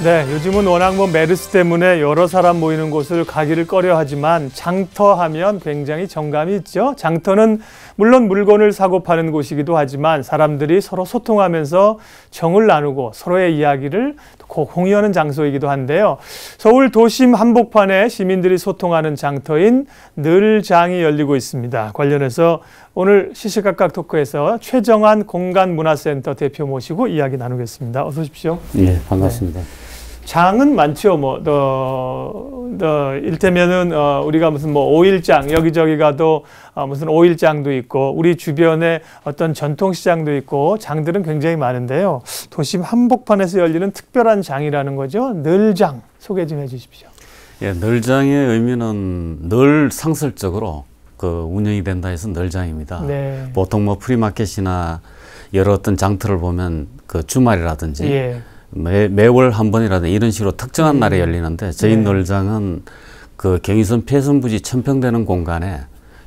네, 요즘은 워낙 메르스 때문에 여러 사람 모이는 곳을 가기를 꺼려하지만 장터하면 굉장히 정감이 있죠. 장터는 물론 물건을 사고 파는 곳이기도 하지만 사람들이 서로 소통하면서 정을 나누고 서로의 이야기를 공유하는 장소이기도 한데요. 서울 도심 한복판에 시민들이 소통하는 장터인 늘장이 열리고 있습니다. 관련해서 오늘 시시각각 토크에서 최정한 공간문화센터 대표 모시고 이야기 나누겠습니다. 어서 오십시오. 예, 반갑습니다. 네. 장은 많죠. 일테면은, 우리가 무슨 오일장, 여기저기 가도 무슨 오일장도 있고, 우리 주변에 어떤 전통시장도 있고, 장들은 굉장히 많은데요. 도심 한복판에서 열리는 특별한 장이라는 거죠. 늘장. 소개 좀 해 주십시오. 예, 늘장의 의미는 늘 상설적으로 운영이 된다 해서 늘장입니다. 네. 보통 프리마켓이나 여러 어떤 장터를 보면 주말이라든지, 예. 매월 한 번이라든지 이런 식으로 특정한 날에 열리는데 저희 늘장은 경의선 폐선부지 천평되는 공간에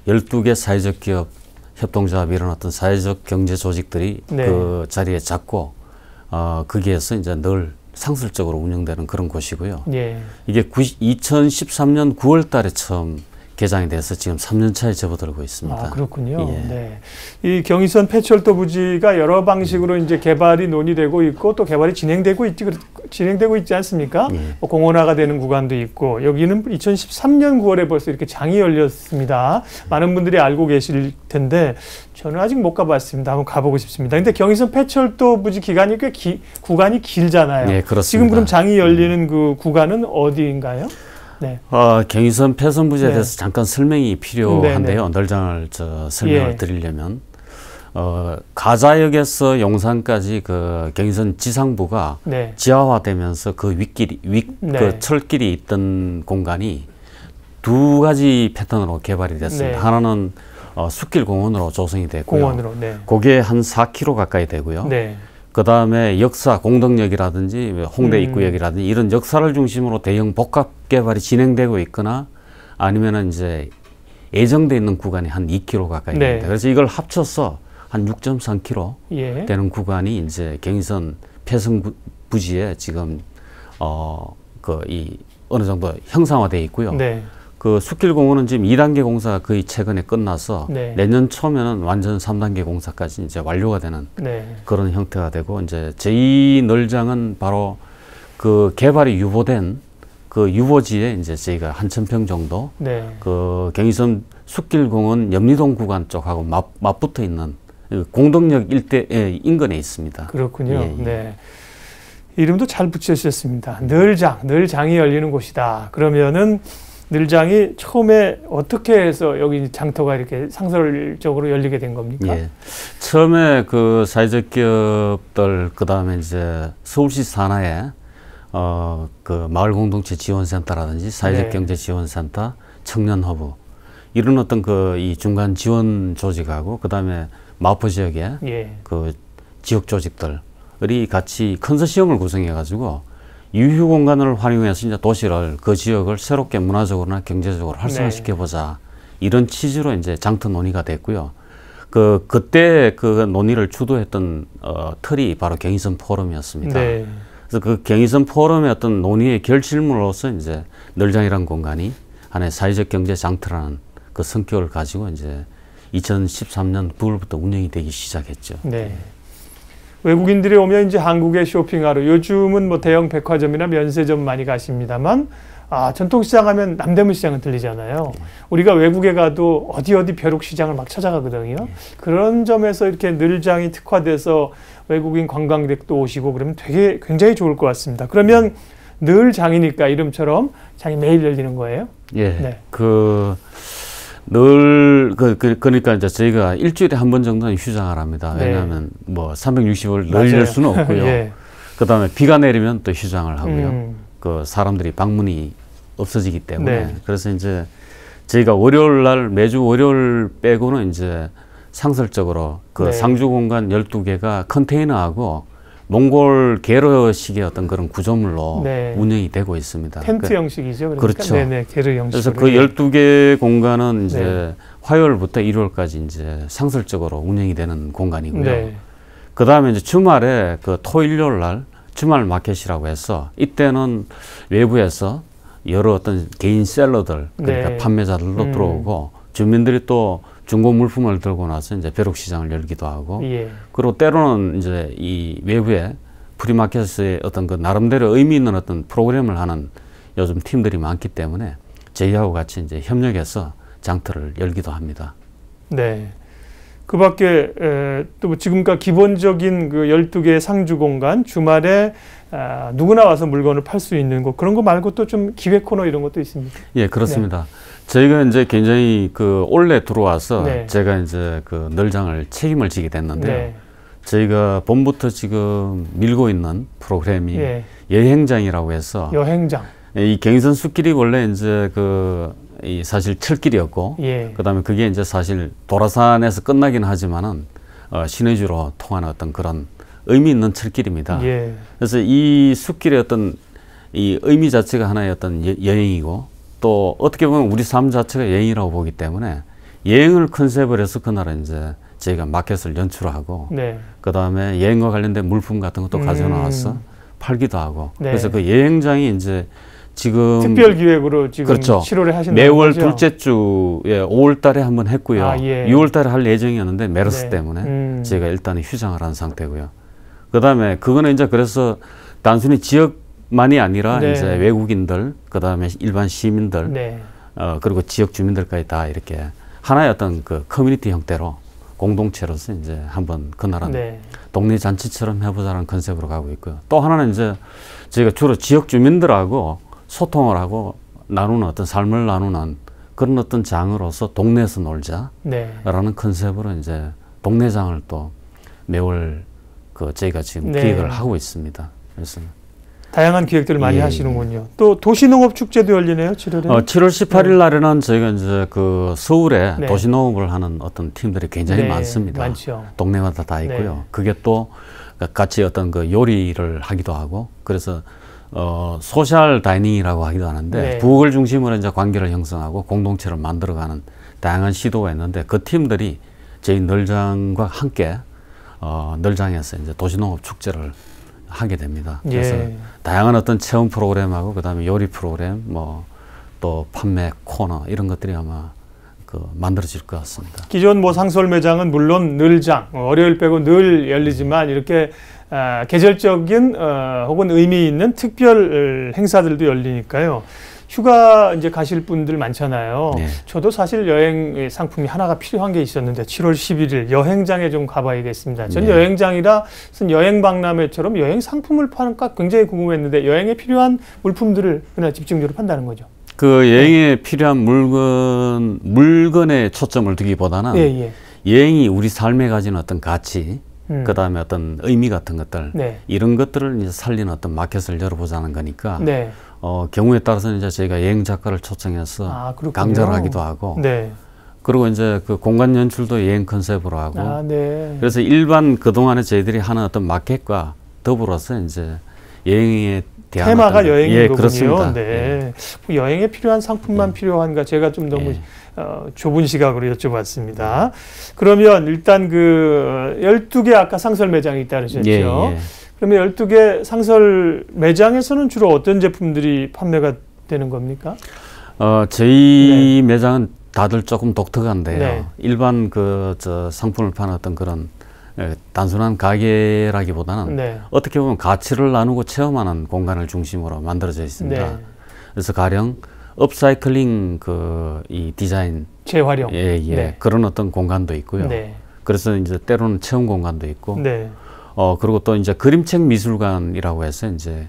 12개 사회적 기업 협동조합 이런 어떤 사회적 경제 조직들이 그 자리에 잡고 거기에서 이제 늘 상설적으로 운영되는 그런 곳이고요. 예. 이게 2013년 9월 달에 처음 개장이 돼서 지금 3년 차에 접어들고 있습니다. 아, 그렇군요. 예. 네. 이 경의선 폐철도 부지가 여러 방식으로 이제 개발이 논의되고 있고 또 개발이 진행되고 있지 않습니까? 예. 공원화가 되는 구간도 있고 여기는 2013년 9월에 벌써 이렇게 장이 열렸습니다. 많은 분들이 알고 계실 텐데 저는 아직 못 가봤습니다. 한번 가보고 싶습니다. 근데 경의선 폐철도 부지 기간이 꽤 구간이 길잖아요. 예, 그렇습니다. 지금 그럼 장이 열리는 그 구간은 어디인가요? 네. 경의선 폐선부지에 대해서 잠깐 설명이 필요한데요. 늘장을 설명을 드리려면 가자역에서 용산까지 경의선 지상부가 지하화되면서 윗길이 철길이 있던 공간이 두 가지 패턴으로 개발이 됐습니다. 하나는 숲길 공원으로 조성이 됐고요. 그게 한 4km 가까이 되고요. 그 다음에 역사, 공덕역이라든지 홍대 입구역이라든지 이런 역사를 중심으로 대형 복합 개발이 진행되고 있거나 아니면은 이제 예정돼 있는 구간이 한 2km 가까이 됩니다. 그래서 이걸 합쳐서 한 6.3km 되는 구간이 이제 경의선 폐선 부지에 지금 어느 정도 형상화되어 있고요. 숲길 공원은 지금 2단계 공사가 거의 최근에 끝나서 내년 초면은 완전 3단계 공사까지 이제 완료가 되는 그런 형태가 되고 이제 저희 늘장은 바로 개발이 유보된 유보지에 이제 저희가 한 1,000평 정도 경의선 숲길 공원 염리동 구간 쪽하고 맞붙어 있는 공덕역 일대 인근에 있습니다. 그렇군요. 네. 이름도 잘 붙여주셨습니다. 늘장이 열리는 곳이다. 그러면은 늘장이 처음에 어떻게 해서 여기 장터가 이렇게 상설적으로 열리게 된 겁니까? 예. 처음에 사회적 기업들, 그 다음에 이제 서울시 산하에, 마을 공동체 지원센터라든지 사회적 경제 지원센터, 청년허브, 이런 어떤 이 중간 지원 조직하고, 그 다음에 마포 지역에 지역 조직들이 같이 컨소시엄을 구성해가지고, 유휴 공간을 활용해서 이제 도시를 그 지역을 새롭게 문화적으로나 경제적으로 활성화시켜보자 이런 취지로 이제 장터 논의가 됐고요. 그때 논의를 주도했던 틀이 바로 경의선 포럼이었습니다. 그래서 경의선 포럼의 어떤 논의의 결실물로서 이제 늘장이라는 공간이 하나의 사회적 경제 장터라는 성격을 가지고 이제 2013년 9월부터 운영이 되기 시작했죠. 외국인들이 오면 이제 한국에 쇼핑하러 요즘은 대형 백화점이나 면세점 많이 가십니다만 전통시장 하면 남대문 시장은 들리잖아요. 우리가 외국에 가도 어디 벼룩시장을 막 찾아가거든요. 그런 점에서 이렇게 늘장이 특화돼서 외국인 관광객도 오시고 그러면 굉장히 좋을 것 같습니다. 그러면 늘장이니까 이름처럼 장이 매일 열리는 거예요? 그러니까 이제 저희가 일주일에 한 번 정도는 휴장을 합니다. 왜냐하면 365일 늘 열 수는 없고요. 그 다음에 비가 내리면 또 휴장을 하고요. 사람들이 방문이 없어지기 때문에. 그래서 이제 저희가 매주 월요일 빼고는 이제 상설적으로 상주 공간 12개가 컨테이너하고 몽골 게르식의 어떤 그런 구조물로 운영이 되고 있습니다. 텐트 형식이죠. 그러니까? 그렇죠. 게르 형식으로. 그래서 12개 공간은 이제 화요일부터 일요일까지 이제 상설적으로 운영이 되는 공간이고요. 그 다음에 이제 주말에 토일, 일요일 날 주말 마켓이라고 해서 이때는 외부에서 여러 어떤 개인 셀러들 그러니까 네. 판매자들도 들어오고 주민들이 또 중고 물품을 들고 나서 이제 벼룩시장을 열기도 하고 예. 그리고 때로는 이제 이 외부에 프리마켓의 어떤 그 나름대로 의미 있는 어떤 프로그램을 하는 요즘 팀들이 많기 때문에 저희하고 같이 이제 협력해서 장터를 열기도 합니다. 네. 그 밖에 또 지금까지 기본적인 그 12개의 상주 공간, 주말에 누구나 와서 물건을 팔 수 있는 거, 그런 거 말고 또 좀 기획 코너 이런 것도 있습니까? 예, 그렇습니다. 저희가 이제 굉장히 그 올해 들어와서 네. 제가 이제 그 널장을 책임을 지게 됐는데요. 네. 저희가 봄부터 지금 밀고 있는 프로그램이 예. 여행장이라고 해서 여행장. 이 경인선 숲길이 원래 이제 이 사실 철길이었고 예. 그다음에 그게 이제 사실 도라산에서 끝나긴 하지만은 신의주로 통하는 어떤 그런 의미 있는 철길입니다. 예. 그래서 이 숲길의 어떤 이 의미 자체가 하나의 어떤 여행이고 또 어떻게 보면 우리 삶 자체가 여행이라고 보기 때문에 여행을 컨셉을 해서 그날은 이제 저희가 마켓을 연출하고 네. 그다음에 여행과 관련된 물품 같은 것도 가져 나와서 팔기도 하고 네. 그래서 그 여행장이 이제 지금 특별 기획으로 지금 그렇죠. 7월에 하신다는 매월 거죠? 둘째 주에 5월 달에 한번 했고요. 아, 예. 6월 달에 할 예정이었는데 메르스 네. 때문에 저희가 일단은 휴장을 한 상태고요. 그다음에 그거는 이제 그래서 단순히 지역만이 아니라 네. 이제 외국인들, 그다음에 일반 시민들, 네. 그리고 지역 주민들까지 다 이렇게 하나의 어떤 그 커뮤니티 형태로 공동체로서 이제 한번 그날은 네. 동네 잔치처럼 해보자는 컨셉으로 가고 있고요. 또 하나는 이제 저희가 주로 지역 주민들하고 소통을 하고 나누는 어떤 삶을 나누는 그런 어떤 장으로서 동네에서 놀자라는 네. 컨셉으로 이제 동네장을 또 매월 저희가 지금 네. 기획을 하고 있습니다. 그래서 다양한 기획들을 많이 예, 하시는군요. 또 도시농업 축제도 열리네요, 7월에. 7월 18일 날에는 저희가 이제 서울에 네. 도시농업을 하는 어떤 팀들이 굉장히 네, 많습니다. 많죠. 동네마다 다 있고요. 네. 그게 또 같이 어떤 그 요리를 하기도 하고 그래서 소셜 다이닝이라고 하기도 하는데 네. 부엌을 중심으로 이제 관계를 형성하고 공동체를 만들어가는 다양한 시도가 있는데 그 팀들이 저희 널장과 함께 널장에서 이제 도시농업 축제를 하게 됩니다. 그래서 예. 다양한 어떤 체험 프로그램하고 그다음에 요리 프로그램 또 판매 코너 이런 것들이 아마 만들어질 것 같습니다. 기존 상설 매장은 물론 늘장, 월요일 빼고 늘 열리지만 이렇게 계절적인 혹은 의미 있는 특별 행사들도 열리니까요. 휴가 이제 가실 분들 많잖아요. 네. 저도 사실 여행 상품이 하나가 필요한 게 있었는데 7월 11일 여행장에 좀 가봐야겠습니다. 전 네. 여행장이라 무슨 여행 박람회처럼 여행 상품을 파는가 굉장히 궁금했는데 여행에 필요한 물품들을 그냥 집중적으로 판다는 거죠. 그 여행에 필요한 물건에 초점을 두기보다는 예. 여행이 우리 삶에 가진 어떤 가치, 그다음에 어떤 의미 같은 것들 네. 이런 것들을 이제 살리는 어떤 마켓을 열어보자는 거니까 네. 경우에 따라서는 이제 저희가 여행 작가를 초청해서 그렇군요. 강좌를 하기도 하고 네. 그리고 이제 그 공간 연출도 여행 컨셉으로 하고 네. 그래서 일반 그동안에 저희들이 하는 어떤 마켓과 더불어서 이제 여행에 대한 테마가 여행인 거군요. 그렇습니다. 네. 여행에 필요한 상품만 필요한가 제가 좀 너무 좁은 시각으로 여쭤봤습니다. 그러면 일단 12개 아까 상설 매장이 있다 그러셨죠. 예. 그러면 12개 상설 매장에서는 주로 어떤 제품들이 판매가 되는 겁니까? 저희 매장은 다들 조금 독특한데요. 네. 일반 상품을 파는 어떤 그런 단순한 가게라기보다는 네. 어떻게 보면 가치를 나누고 체험하는 공간을 중심으로 만들어져 있습니다. 네. 그래서 가령 업사이클링 이 디자인 재활용. 네. 그런 어떤 공간도 있고요. 네. 그래서 이제 때로는 체험 공간도 있고 네. 그리고 또 이제 그림책 미술관이라고 해서 이제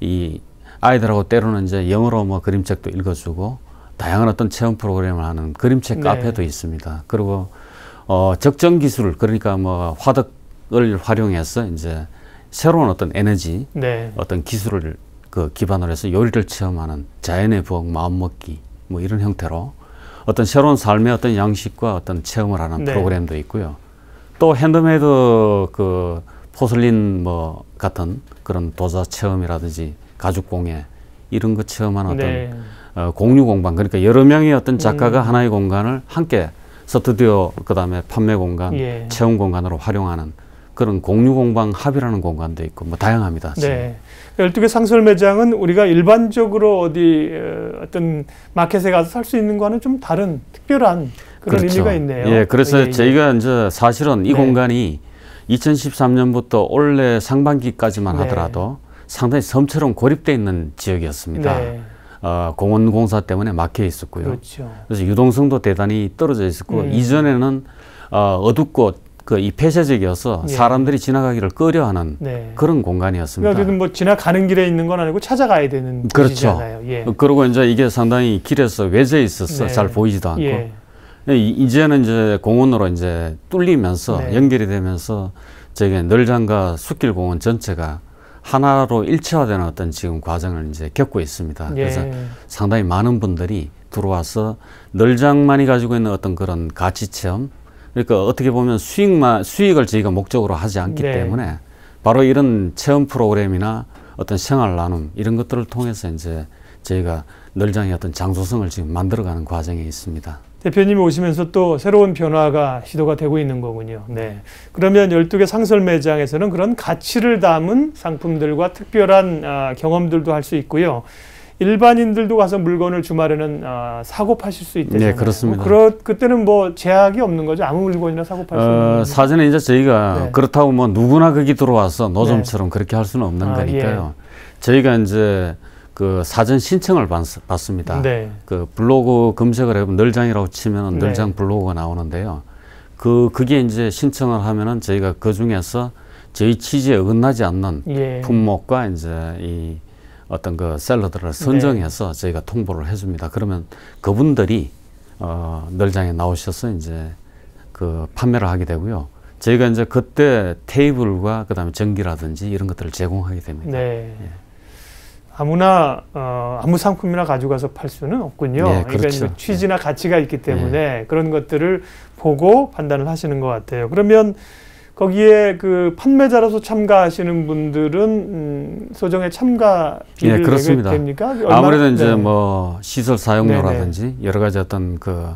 이 아이들하고 때로는 이제 영어로 그림책도 읽어주고 다양한 어떤 체험 프로그램을 하는 그림책 네. 카페도 있습니다. 그리고 적정 기술 그러니까 화덕을 활용해서 이제 새로운 어떤 에너지, 네. 어떤 기술을 기반으로 해서 요리를 체험하는 자연의 부엌 마음먹기 이런 형태로 어떤 새로운 삶의 어떤 양식과 어떤 체험을 하는 네. 프로그램도 있고요. 또 핸드메이드 포슬린 같은 그런 도자 체험이라든지 가죽 공예 이런 거 체험하는 네. 어떤 공유 공간 그러니까 여러 명의 어떤 작가가 하나의 공간을 함께 스튜디오 그다음에 판매 공간, 예. 체험 공간으로 활용하는 그런 공유공방 합의라는 공간도 있고 뭐 다양합니다. 네. 12개 상설 매장은 우리가 일반적으로 어디 어떤 마켓에 가서 살 수 있는 거와는 좀 다른 특별한 그런 그렇죠. 의미가 있네요. 예, 그래서 예. 저희가 이제 사실은 이 네. 공간이 2013년부터 올해 상반기까지만 네. 하더라도 상당히 섬처럼 고립되어 있는 지역이었습니다. 네. 공원 공사 때문에 막혀 있었고요. 그렇죠. 그래서 유동성도 대단히 떨어져 있었고 이전에는 어둡고 이 폐쇄적이어서 예. 사람들이 지나가기를 꺼려하는 네. 그런 공간이었습니다. 그러니까 뭐 지나가는 길에 있는 건 아니고 찾아가야 되는 그렇죠. 곳이잖아요. 예. 그리고 이제 이게 상당히 길에서 외져 있어서 네. 잘 보이지도 않고 예. 이제는 이제 공원으로 이제 뚫리면서 네. 연결이 되면서 저기 널장과 숲길공원 전체가 하나로 일체화되는 어떤 지금 과정을 이제 겪고 있습니다. 예. 그래서 상당히 많은 분들이 들어와서 널장만이 가지고 있는 어떤 그런 가치 체험, 그러니까 어떻게 보면 수익을 저희가 목적으로 하지 않기 네. 때문에 바로 이런 체험 프로그램이나 어떤 생활 나눔 이런 것들을 통해서 이제 저희가 널장의 어떤 장소성을 지금 만들어가는 과정에 있습니다. 대표님이 오시면서 또 새로운 변화가 시도가 되고 있는 거군요. 네. 그러면 12개 상설 매장에서는 그런 가치를 담은 상품들과 특별한 경험들도 할 수 있고요. 일반인들도 가서 물건을 주말에는 사고 파실 수 있대잖아요. 네, 그렇습니다. 그때는 뭐 제약이 없는 거죠. 아무 물건이나 사고 팔 수 있는 거죠. 사전에 이제 저희가 네. 그렇다고 뭐 누구나 거기 들어와서 노점처럼 그렇게 할 수는 없는 거니까요. 저희가 이제 그 사전 신청을 받습니다. 네. 그 블로그 검색을 해보면 널장이라고 치면 네. 널장 블로그가 나오는데요. 그게 이제 신청을 하면은 저희가 그 중에서 저희 취지에 어긋나지 않는 예. 품목과 이제 이 어떤 그 셀러들을 선정해서 저희가 통보를 해줍니다. 그러면 그분들이 널장에 나오셔서 이제 그 판매를 하게 되고요. 저희가 이제 그때 테이블과 그다음에 전기라든지 이런 것들을 제공하게 됩니다. 네. 예. 아무나 아무 상품이나 가져가서 팔 수는 없군요. 네, 그러니까 그렇죠. 이제 취지나 가치가 있기 때문에 그런 것들을 보고 판단을 하시는 것 같아요. 그러면 거기에 그 판매자로서 참가하시는 분들은 소정의 참가비를 내게 됩니까? 아무래도 이제 뭐 시설 사용료라든지 여러 가지 어떤 그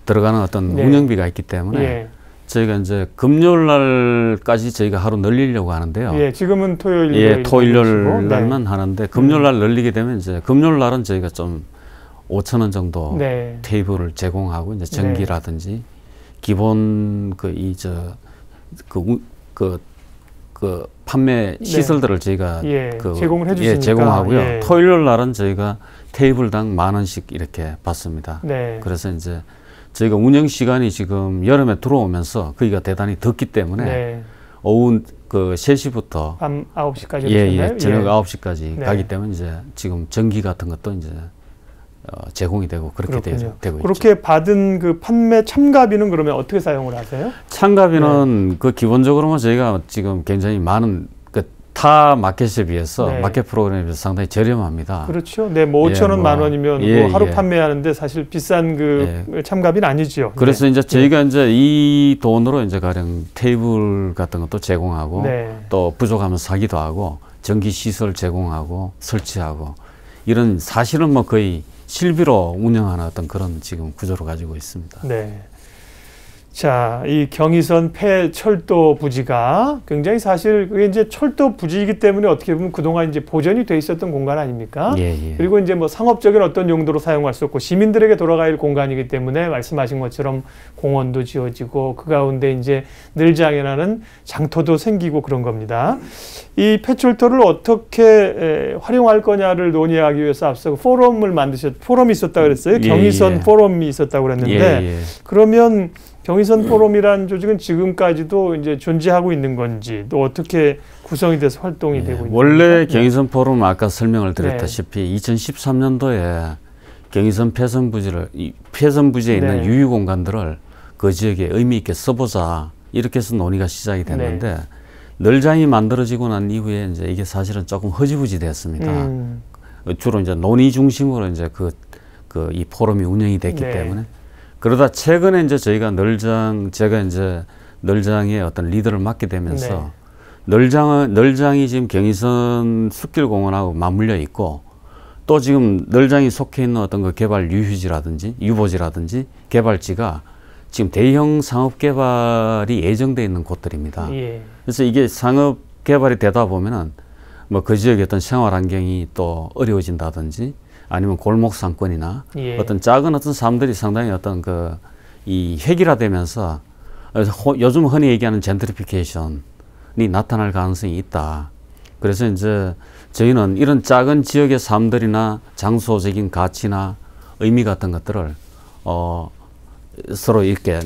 들어가는 어떤 운영비가 있기 때문에 저희가 이제 금요일 날까지 저희가 하루 늘리려고 하는데요. 예, 지금은 토요일 날만 하는데 금요일 날 늘리게 되면 이제 금요일 날은 저희가 좀 5,000원 정도 테이블을 제공하고 이제 전기라든지 기본 그 판매 시설들을 저희가 제공을 해주시니까 제공하고요. 토요일 날은 저희가 테이블당 10,000원씩 이렇게 받습니다. 그래서 이제 저희가 운영 시간이 지금 여름에 들어오면서 거기가 대단히 덥기 때문에 오후 그 3시부터 밤 9시까지 저녁 9시까지 가기 때문에 이제 지금 전기 같은 것도 이제 제공이 되고 그렇게 되고 있죠. 그렇게 받은 그 판매 참가비는 그러면 어떻게 사용을 하세요? 참가비는 그 기본적으로는 저희가 지금 굉장히 많은 타 마켓에 비해서 마켓 프로그램에 비해서 상당히 저렴합니다. 그렇죠. 네, 뭐 5,000원, 10,000원이면 뭐 하루 판매하는데 사실 비싼 그 참가비는 아니지요. 그래서 이제 저희가 이제 이 돈으로 이제 가령 테이블 같은 것도 제공하고 또 부족하면 사기도 하고 전기 시설 제공하고 설치하고 이런 사실은 뭐 거의 실비로 운영하는 어떤 그런 지금 구조를 가지고 있습니다. 네. 자, 이 경의선 폐철도 부지가 굉장히 사실 그게 이제 철도 부지이기 때문에 어떻게 보면 그동안 이제 보존이 돼 있었던 공간 아닙니까? 그리고 이제 뭐 상업적인 어떤 용도로 사용할 수 없고 시민들에게 돌아갈 공간이기 때문에 말씀하신 것처럼 공원도 지어지고 그 가운데 이제 늘장이라는 장터도 생기고 그런 겁니다. 이 폐철도를 어떻게 활용할 거냐를 논의하기 위해서 앞서 포럼이 있었다고 그랬어요. 경의선 포럼이 있었다고 그랬는데 그러면 경의선 포럼이라는 조직은 지금까지도 이제 존재하고 있는 건지 또 어떻게 구성이 돼서 활동이 되고 있는지. 원래 경의선 포럼은 아까 설명을 드렸다시피 2013년도에 경의선 폐선 부지에 있는 유휴 공간들을 그 지역에 의미 있게 써보자 이렇게 해서 논의가 시작이 됐는데 널장이 만들어지고 난 이후에 이제 이게 사실은 조금 허지부지 됐습니다. 주로 이제 논의 중심으로 이제 이 포럼이 운영이 됐기 때문에. 그러다 최근에 이제 제가 이제 널장의 어떤 리더를 맡게 되면서 널장이 지금 경의선 숲길공원하고 맞물려 있고 또 지금 널장이 속해 있는 어떤 그 개발 유휴지라든지 유보지라든지 개발지가 지금 대형 상업 개발이 예정돼 있는 곳들입니다. 예. 그래서 이게 상업 개발이 되다 보면은 뭐 그 지역의 어떤 생활 환경이 또 어려워진다든지 아니면 골목 상권이나 예. 어떤 작은 어떤 사람들이 상당히 어떤 그 이 획일화되면서 요즘 흔히 얘기하는 젠트리피케이션이 나타날 가능성이 있다. 그래서 이제 저희는 이런 작은 지역의 삶들이나 장소적인 가치나 의미 같은 것들을 서로 이렇게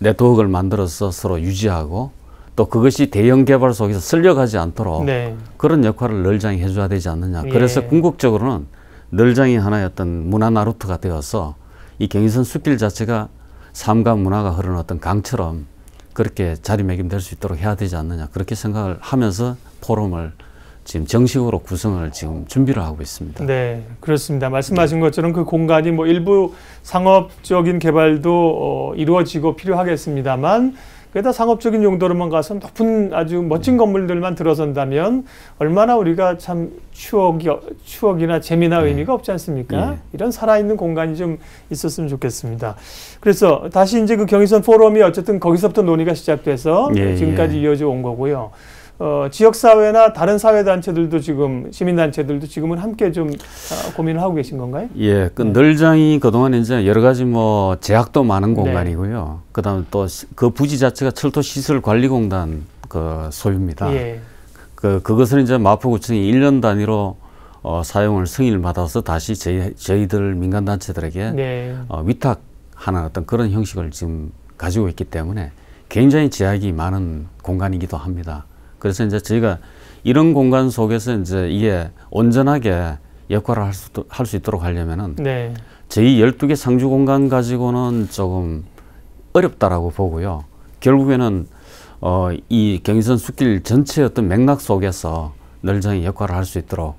네트워크를 만들어서 서로 유지하고 또 그것이 대형 개발 속에서 쓸려가지 않도록 네. 그런 역할을 널장이 해줘야 되지 않느냐. 예. 그래서 궁극적으로는 널장이 하나의 어떤 문화 나루트가 되어서 이 경인선 숲길 자체가 삶과 문화가 흐르는 어떤 강처럼 그렇게 자리매김될 수 있도록 해야 되지 않느냐. 그렇게 생각을 하면서 포럼을 지금 정식으로 구성을 지금 준비를 하고 있습니다. 네, 그렇습니다. 말씀하신 것처럼 그 공간이 뭐 일부 상업적인 개발도 이루어지고 필요하겠습니다만 그래도 상업적인 용도로만 가서 높은 아주 멋진 건물들만 들어선다면 얼마나 우리가 참 추억이나 재미나 의미가 없지 않습니까? 예. 이런 살아있는 공간이 좀 있었으면 좋겠습니다. 그래서 다시 이제 그 경인선 포럼이 어쨌든 거기서부터 논의가 시작돼서 예, 지금까지 예. 이어져 온 거고요. 지역사회나 다른 사회단체들도 지금, 시민단체들도 지금은 함께 좀 고민을 하고 계신 건가요? 예, 그 네. 널장이 그동안 이제 여러 가지 뭐 제약도 많은 네. 공간이고요. 그 다음에 또 그 부지 자체가 철도시설관리공단 그 소유입니다. 예. 그것을 이제 마포구청이 1년 단위로 사용을 승인을 받아서 다시 저희들 민간단체들에게 네. 위탁하는 어떤 그런 형식을 지금 가지고 있기 때문에 굉장히 제약이 많은 공간이기도 합니다. 그래서 이제 저희가 이런 공간 속에서 이제 이게 온전하게 역할을 할 수 있도록 하려면은 네. 저희 12개 상주 공간 가지고는 조금 어렵다라고 보고요. 결국에는 이 경인선 숲길 전체의 어떤 맥락 속에서 널장이 역할을 할 수 있도록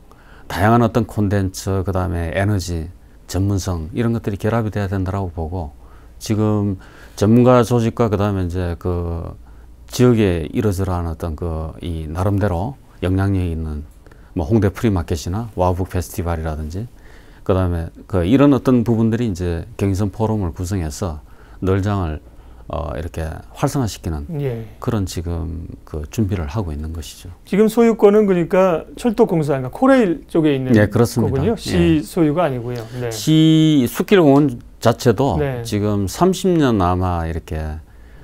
다양한 어떤 콘텐츠, 그 다음에 에너지, 전문성 이런 것들이 결합이 돼야 된다라고 보고 지금 전문가 조직과 그 다음에 이제 그 지역에 이러저러한 어떤 이 나름대로 영향력이 있는 뭐 홍대 프리마켓이나 와우북 페스티벌이라든지 그 다음에 이런 어떤 부분들이 이제 경인선 포럼을 구성해서 널장을 이렇게 활성화시키는 예. 그런 지금 그 준비를 하고 있는 것이죠. 지금 소유권은 그러니까 철도공사인가 코레일 쪽에 있는 네, 그렇습니다. 거군요. 시 소유가 아니고요. 네. 시 숲길공원 자체도 네. 지금 30년 아마 이렇게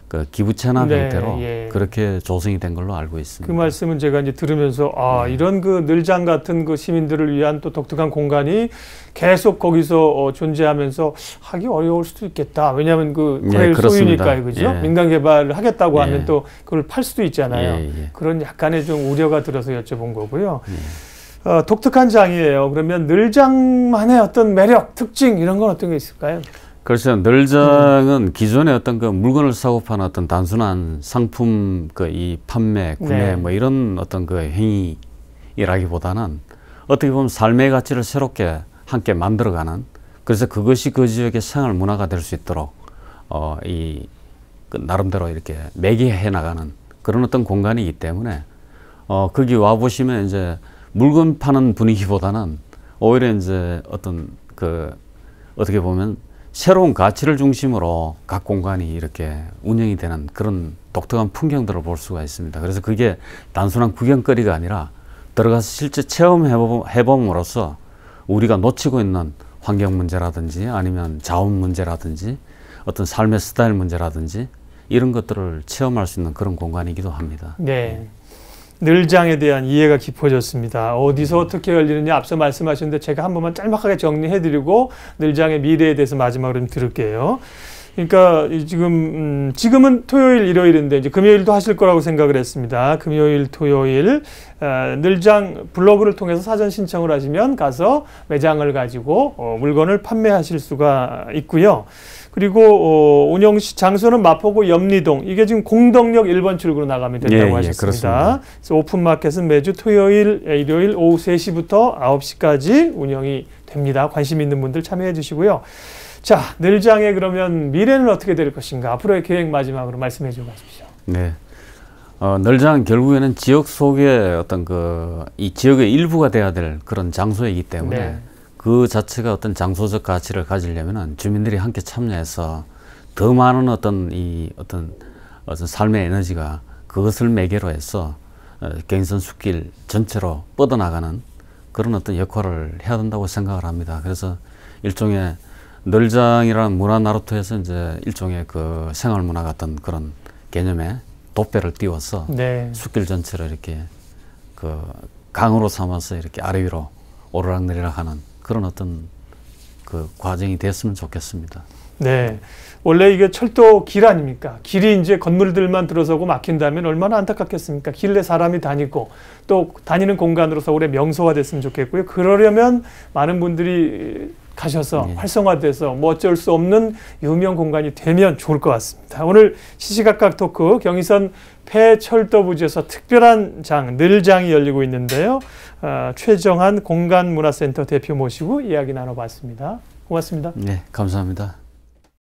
그 기부 체납 네, 형태로 예. 그렇게 조성이 된 걸로 알고 있습니다. 그 말씀은 제가 이제 들으면서 네. 이런 그 늘장 같은 그 시민들을 위한 또 독특한 공간이 계속 거기서 존재하면서 하기 어려울 수도 있겠다. 왜냐하면 그 코레일 소유니까요, 그죠? 예. 민간 개발을 하겠다고 예. 하면 또 그걸 팔 수도 있잖아요. 예, 예. 그런 약간의 좀 우려가 들어서 여쭤본 거고요. 독특한 장이에요. 그러면 늘장만의 어떤 매력, 특징 이런 건 어떤 게 있을까요? 그렇죠. 널장은 기존의 어떤 그 물건을 사고 파는 어떤 단순한 상품 이 판매, 구매 네. 뭐 이런 어떤 그 행위라기보다는 어떻게 보면 삶의 가치를 새롭게 함께 만들어가는 그래서 그것이 그 지역의 생활 문화가 될 수 있도록 그 나름대로 이렇게 매개해 나가는 그런 어떤 공간이기 때문에 거기 와 보시면 이제 물건 파는 분위기보다는 오히려 이제 어떤 어떻게 보면 새로운 가치를 중심으로 각 공간이 이렇게 운영이 되는 그런 독특한 풍경들을 볼 수가 있습니다. 그래서 그게 단순한 구경거리가 아니라 들어가서 실제 체험해봄으로써 우리가 놓치고 있는 환경 문제라든지 아니면 자원 문제라든지 어떤 삶의 스타일 문제라든지 이런 것들을 체험할 수 있는 그런 공간이기도 합니다. 네. 늘장에 대한 이해가 깊어졌습니다. 어디서 어떻게 열리느냐 앞서 말씀하셨는데 제가 한 번만 짤막하게 정리해드리고 늘장의 미래에 대해서 마지막으로 좀 들을게요. 그러니까 지금은 토요일, 일요일인데 이제 금요일도 하실 거라고 생각을 했습니다. 금요일, 토요일 늘장 블로그를 통해서 사전 신청을 하시면 가서 매장을 가지고 물건을 판매하실 수가 있고요. 그리고 운영 장소는 마포구 염리동. 이게 지금 공덕역 1번 출구로 나가면 된다고 하셨습니다. 그래서 오픈마켓은 매주 토요일, 일요일 오후 3시부터 9시까지 운영이 됩니다. 관심 있는 분들 참여해 주시고요. 자, 늘장의 그러면 미래는 어떻게 될 것인가? 앞으로의 계획 마지막으로 말씀해 줘 가십시오. 네. 늘장 결국에는 지역 속의 어떤 이 지역의 일부가 돼야 될 그런 장소이기 때문에 네. 그 자체가 어떤 장소적 가치를 가지려면은 주민들이 함께 참여해서 더 많은 어떤 삶의 에너지가 그것을 매개로 해서 경인선 숲길 전체로 뻗어나가는 그런 어떤 역할을 해야 된다고 생각을 합니다. 그래서 일종의 널장이라는 문화 나루토에서 이제 일종의 그 생활문화 같은 그런 개념에 돛배를 띄워서 네. 숲길 전체를 이렇게 그 강으로 삼아서 이렇게 아래 위로 오르락내리락 하는 그런 어떤 그 과정이 됐으면 좋겠습니다. 네. 원래 이게 철도 길 아닙니까? 길이 이제 건물들만 들어서고 막힌다면 얼마나 안타깝겠습니까? 길에 사람이 다니고 또 다니는 공간으로서 올해 명소가 됐으면 좋겠고요. 그러려면 많은 분들이 가셔서 활성화돼서 뭐 어쩔 수 없는 유명 공간이 되면 좋을 것 같습니다. 오늘 시시각각 토크 경의선 폐철도부지에서 특별한 장, 늘장이 열리고 있는데요. 최정한 공간문화센터 대표 모시고 이야기 나눠봤습니다. 고맙습니다. 네, 감사합니다.